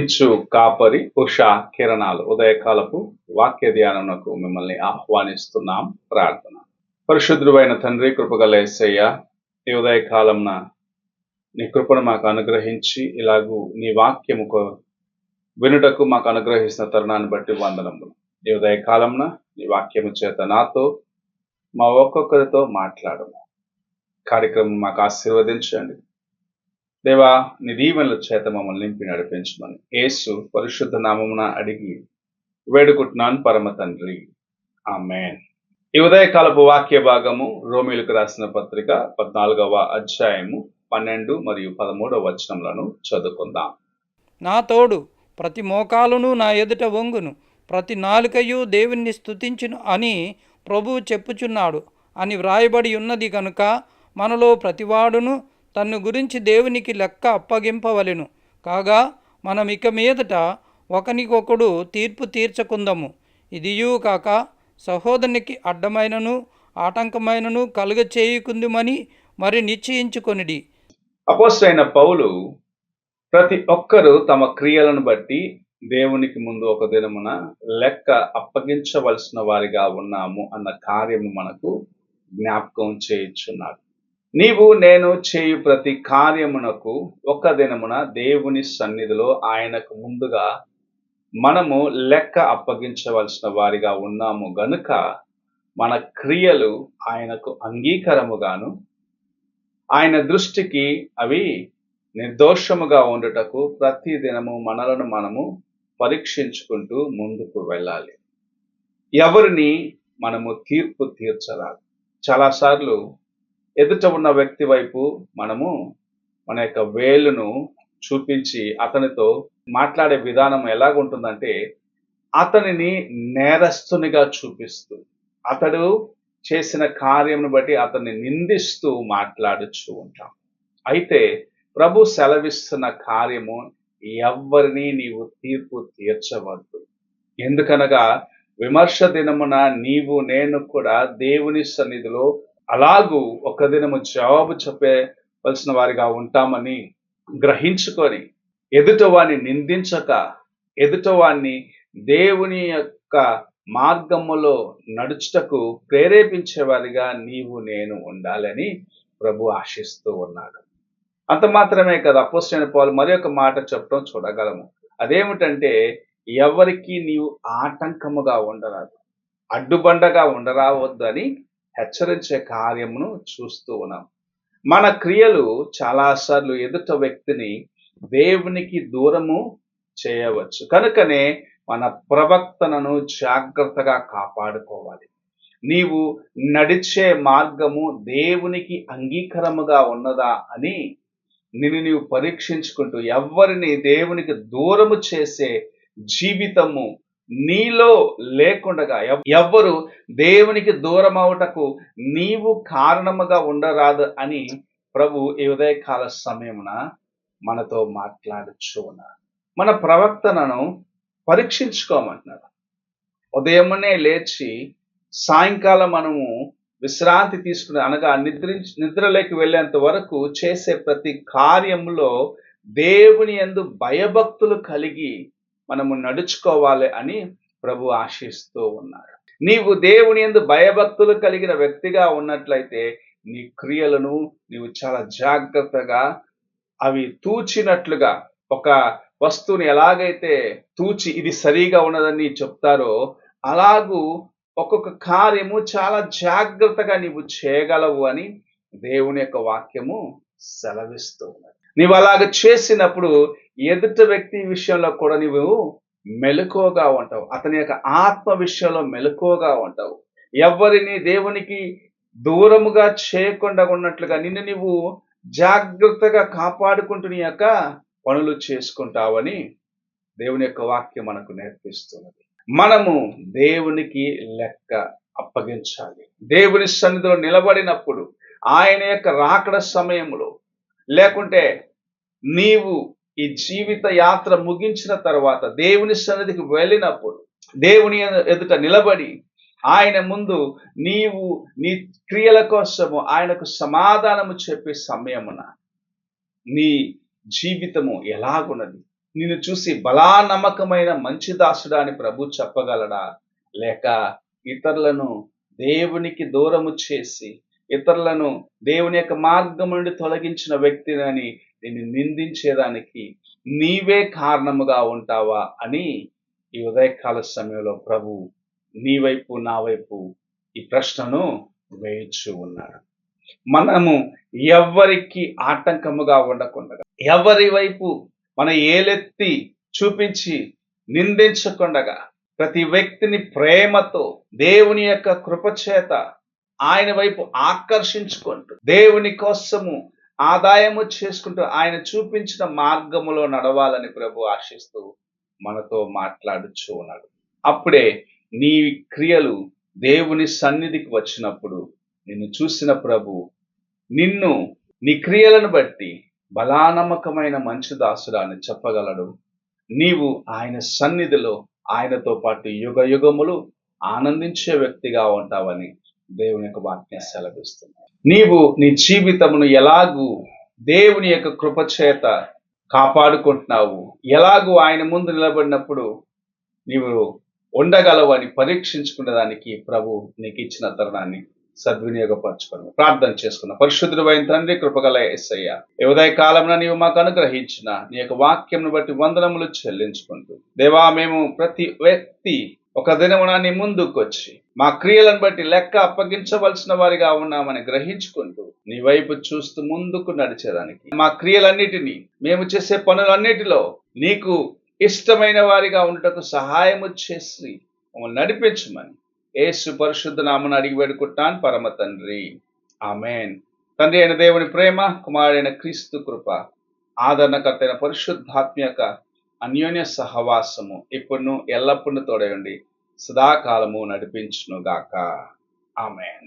మించు కాపరి ఉషా కిరణాలు ఉదయకాలపు వాక్య ధ్యానమునకు మిమ్మల్ని ఆహ్వానిస్తున్నాం. ప్రార్థన. పరిశుద్ధుడైన తండ్రి, కృపగల యేసయ్య, ఈ ఉదయకాలంన నీ కృపను మాకు అనుగ్రహించి ఇలాగూ నీ వాక్యము వినుటకు మాకు అనుగ్రహిస్తున్న తరుణాన్ని బట్టి వందనములు. ఈ ఉదయకాలంన నీ వాక్యము చేత నాతో మా ఒక్కొక్కరితో మాట్లాడము. కార్యక్రమం మాకు ఆశీర్వదించండి దేవా. నీ దీవెనల చేత మమ్మల్ని నింపి నడిపించమని యేసు పరిశుద్ధ నామమున అడిగి వేడుకుంటున్నాను పరమ తండ్రి, ఆమేన్. ఈ ఉదయకాలపు వాక్య భాగము రోమీయులకు రాసిన పత్రిక 14వ అధ్యాయము 12 మరియు 13వ వచనములను చదువుకుందాం. నా తోడు ప్రతి మోకాలును నా ఎదుట వంగును, ప్రతి నాలుకయు దేవుణ్ణి స్తుతించును అని ప్రభువు చెప్పుచున్నాడు అని వ్రాయబడి ఉన్నది కనుక మనలో ప్రతివాడును తన్ను గురించి దేవునికి లెక్క అప్పగింపవలెను. కాగా మనం ఇక మీదట ఒకనికొకడు తీర్పు తీర్చకుందము. ఇదియూ కాక సహోదరునికి అడ్డమైనను ఆటంకమైనను కలుగ చేయకుందుమని మరి నిశ్చయించుకొనిడి. అపోస్తలుడైన పౌలు ప్రతి ఒక్కరూ తమ క్రియలను బట్టి దేవునికి ముందు ఒక దినమున లెక్క అప్పగించవలసిన వారిగా ఉన్నాము అన్న కార్యము మనకు జ్ఞాపకం చేయుచున్నాడు. నీవు నేను చేయు ప్రతి కార్యమునకు ఒక దినమున దేవుని సన్నిధిలో ఆయనకు ముందుగా మనము లెక్క అప్పగించవలసిన వారిగా ఉన్నాము గనుక మన క్రియలు ఆయనకు అంగీకారముగాను ఆయన దృష్టికి అవి నిర్దోషముగా ఉండుటకు ప్రతి దినము మనలను మనము పరీక్షించుకుంటూ ముందుకు వెళ్ళాలి. ఎవరిని మనము తీర్పు తీర్చరాదు. చాలాసార్లు ఎదుట ఉన్న వ్యక్తి వైపు మనము మన యొక్క వేలును చూపించి అతనితో మాట్లాడే విధానం ఎలాగుంటుందంటే అతనిని నేరస్తునిగా చూపిస్తూ, అతడు చేసిన కార్యమును బట్టి అతన్ని నిందిస్తూ మాట్లాడుచూ ఉంటాం. అయితే ప్రభు సెలవిస్తున్న కార్యము ఎవ్వరిని నీవు తీర్పు తీర్చవద్దు. ఎందుకనగా విమర్శ దినమున నీవు నేను కూడా దేవుని సన్నిధిలో అలాగూ ఒక దినము జవాబు చెప్పవలసిన వారిగా ఉంటామని గ్రహించుకొని ఎదుటవాణ్ణి నిందించక ఎదుటవాణ్ణి దేవుని యొక్క మార్గములో నడుచుటకు ప్రేరేపించేవారిగా నీవు నేను ఉండాలని ప్రభు ఆశిస్తూ ఉన్నాడు. అంత మాత్రమే కదా, అపోస్తలుడైన పౌలు మరి ఒక మాట చెప్పడం చూడగలము. అదేమిటంటే ఎవరికి నీవు ఆటంకముగా ఉండరాదు, అడ్డుబండగా ఉండరావద్దు అని హెచ్చరించే కార్యమును చూస్తూ ఉన్నాం. మన క్రియలు చాలాసార్లు ఎదుట వ్యక్తిని దేవునికి దూరము చేయవచ్చు. కనుకనే మన ప్రవర్తనను జాగ్రత్తగా కాపాడుకోవాలి. నీవు నడిచే మార్గము దేవునికి అంగీకారముగా ఉన్నదా అని నిన్ను నీవు పరీక్షించుకుంటూ ఎవరిని దేవునికి దూరము చేసే జీవితము నీలో లేకుండగా ఎవ్వరు దేవునికి దూరం అవుటకు నీవు కారణముగా ఉండరాదు అని ప్రభు ఈ ఉదయకాల సమయమున మనతో మాట్లాడుచు ఉన్నారు. మన ప్రవర్తనను పరీక్షించుకోమంటున్నారు. ఉదయమునే లేచి సాయంకాలం మనము విశ్రాంతి తీసుకుని అనగా నిద్రలోకి వెళ్ళేంత వరకు చేసే ప్రతి కార్యంలో దేవుని యందు భయభక్తులు కలిగి మనము నడుచుకోవాలి అని ప్రభు ఆశిస్తూ ఉన్నారు. నీవు దేవుని యందు భయభక్తులు కలిగిన వ్యక్తిగా ఉన్నట్లయితే నీ క్రియలను నీవు చాలా జాగ్రత్తగా అవి తూచినట్లుగా, ఒక వస్తువుని ఎలాగైతే తూచి ఇది సరిగా ఉన్నదని చెప్తారో అలాగూ ఒక్కొక్క కార్యము చాలా జాగ్రత్తగా నీవు చేయగలవు అని దేవుని యొక్క వాక్యము సెలవిస్తూ ఉన్నది. నీవు అలాగ చేసినప్పుడు ఎదుటి వ్యక్తి విషయంలో కూడా నీవు మెలకువగా ఉంటావు. అతని యొక్క ఆత్మ విషయంలో మెలకువగా ఉంటావు. ఎవరిని దేవునికి దూరముగా చేయకుండా ఉన్నట్లుగా నిన్ను నీవు జాగ్రత్తగా కాపాడుకుంటూ నీ యొక్క పనులు చేసుకుంటావని దేవుని యొక్క వాక్యం మనకు నేర్పిస్తున్నది. మనము దేవునికి లెక్క అప్పగించాలి. దేవుని సన్నిధిలో నిలబడినప్పుడు ఆయన యొక్క రాకడ సమయంలో, లేకుంటే నీవు ఈ జీవిత యాత్ర ముగించిన తర్వాత దేవుని సన్నిధికి వెళ్ళినప్పుడు దేవుని ఎదుట నిలబడి ఆయన ముందు నీవు నీ క్రియల కోసము ఆయనకు సమాధానము చెప్పే సమయమున నీ జీవితము ఎలాగున్నది, నిన్ను చూసి బలా నమ్మకమైన మంచి దాసుడా అని ప్రభు చెప్పగలడా? లేక ఇతరులను దేవునికి దూరము చేసి, ఇతరులను దేవుని యొక్క మార్గం నుండి తొలగించిన వ్యక్తిని నిన్ను నిందించేదానికి నీవే కారణముగా ఉంటావా అని ఈ ఉదయకాల సమయంలో ప్రభు నీ వైపు నా వైపు ఈ ప్రశ్నను వేయచ్చు ఉన్నాడు. మనము ఎవ్వరికి ఆటంకముగా ఉండకుండా, ఎవరి వైపు మన ఏలెత్తి చూపించి నిందించకుండగా, ప్రతి వ్యక్తిని ప్రేమతో దేవుని యొక్క కృపచేత ఆయన వైపు ఆకర్షించుకుంటూ, దేవుని కోసము ఆదాయము చేసుకుంటూ ఆయన చూపించిన మార్గములో నడవాలని ప్రభు ఆశిస్తూ మనతో మాట్లాడుచూ ఉన్నాడు. అప్పుడే నీ క్రియలు దేవుని సన్నిధికి వచ్చినప్పుడు నిన్ను చూసిన ప్రభు నిన్ను నీ క్రియలను బట్టి బలానమ్మకమైన మంచి దాసుడా అని చెప్పగలడు. నీవు ఆయన సన్నిధిలో ఆయనతో పాటు యుగ యుగములు ఆనందించే వ్యక్తిగా ఉంటావని దేవుని యొక్క వాక్యం సెలవిస్తుంది. నీవు నీ జీవితమును ఎలాగూ దేవుని యొక్క కృపచేత కాపాడుకుంటున్నావు, ఎలాగూ ఆయన ముందు నిలబడినప్పుడు నీవు ఉండగలవు అని పరీక్షించుకునే దానికి ప్రభు నీకు ఇచ్చిన తరుణాన్ని సద్వినియోగపరచుకోండి. ప్రార్థన చేసుకున్న పరిశుద్ధుడైన తండ్రి, కృపగల యేసయ్య, ఈ ఉదయ కాలంలో నీవు మాకు అనుగ్రహించిన నీ యొక్క వాక్యంను బట్టి వందనములు చెల్లించుకుంటూ, దేవా, మేము ప్రతి వ్యక్తి ఒక దినమున నీ ముందుకు వచ్చి మా క్రియలను బట్టి లెక్క అప్పగించవలసిన వారిగా ఉన్నామని గ్రహించుకుంటూ నీ వైపు చూస్తూ ముందుకు నడిచేదానికి, మా క్రియలన్నిటినీ, మేము చేసే పనులన్నిటిలో నీకు ఇష్టమైన వారిగా ఉండటకు సహాయము చేసి మమ్మల్ని నడిపించమని యేసు పరిశుద్ధ నామమున అడిగి వేడుకుంటాను పరమ తండ్రి, ఆమేన్. తండ్రి అయిన దేవుని ప్రేమ, కుమారుడైన క్రీస్తు కృప, ఆదరణకర్త అయిన పరిశుద్ధాత్మ యొక్క అన్యోన్య సహవాసము ఇప్పుడును ఎల్లప్పుడూ తోడయండి, సదాకాలము నడిపించును గాక. ఆమేన్.